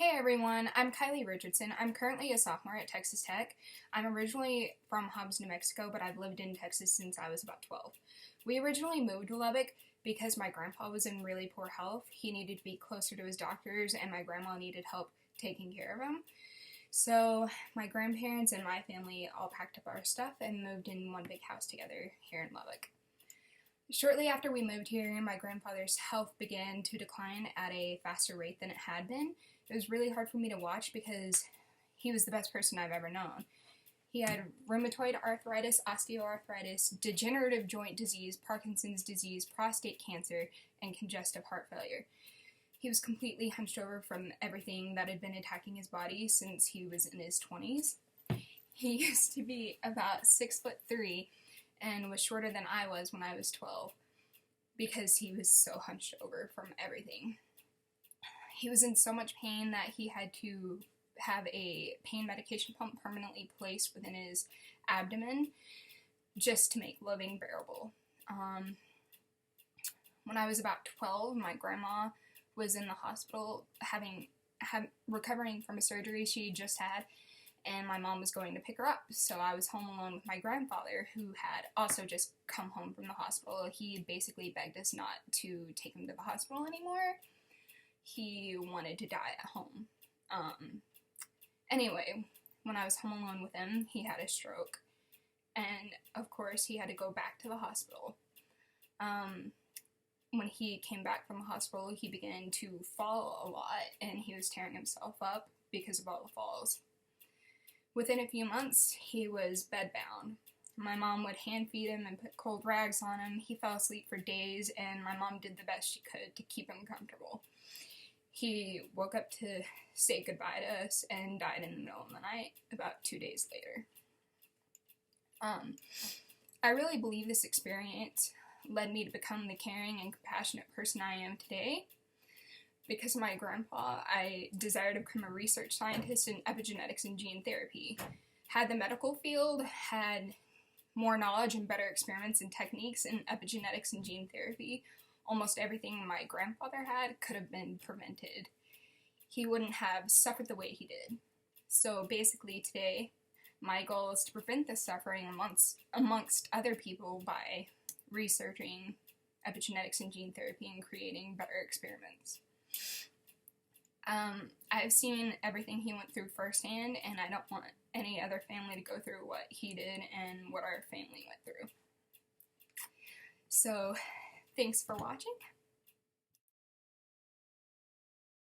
Hey everyone, I'm Kylie Richardson. I'm currently a sophomore at Texas Tech. I'm originally from Hobbs, New Mexico, but I've lived in Texas since I was about 12. We originally moved to Lubbock because my grandpa was in really poor health. He needed to be closer to his doctors, and my grandma needed help taking care of him. So my grandparents and my family all packed up our stuff and moved in one big house together here in Lubbock. Shortly after we moved here, my grandfather's health began to decline at a faster rate than it had been. It was really hard for me to watch because he was the best person I've ever known. He had rheumatoid arthritis, osteoarthritis, degenerative joint disease, Parkinson's disease, prostate cancer, and congestive heart failure. He was completely hunched over from everything that had been attacking his body since he was in his 20s. He used to be about 6'3" and was shorter than I was when I was 12 because he was so hunched over from everything. He was in so much pain that he had to have a pain medication pump permanently placed within his abdomen just to make living bearable. When I was about 12, my grandma was in the hospital recovering from a surgery she just had, and my mom was going to pick her up, so I was home alone with my grandfather, who had also just come home from the hospital. He basically begged us not to take him to the hospital anymore. He wanted to die at home. Anyway, when I was home alone with him, he had a stroke, and of course he had to go back to the hospital. When he came back from the hospital, he began to fall a lot, and he was tearing himself up because of all the falls. Within a few months, he was bedbound. My mom would hand feed him and put cold rags on him. He fell asleep for days, and my mom did the best she could to keep him comfortable. He woke up to say goodbye to us and died in the middle of the night about 2 days later. I really believe this experience led me to become the caring and compassionate person I am today. Because of my grandpa, I desired to become a research scientist in epigenetics and gene therapy. Had the medical field had more knowledge and better experiments and techniques in epigenetics and gene therapy, almost everything my grandfather had could have been prevented. He wouldn't have suffered the way he did. So basically today, my goal is to prevent this suffering amongst other people by researching epigenetics and gene therapy and creating better experiments. I've seen everything he went through firsthand, and I don't want any other family to go through what he did and what our family went through. So, thanks for watching.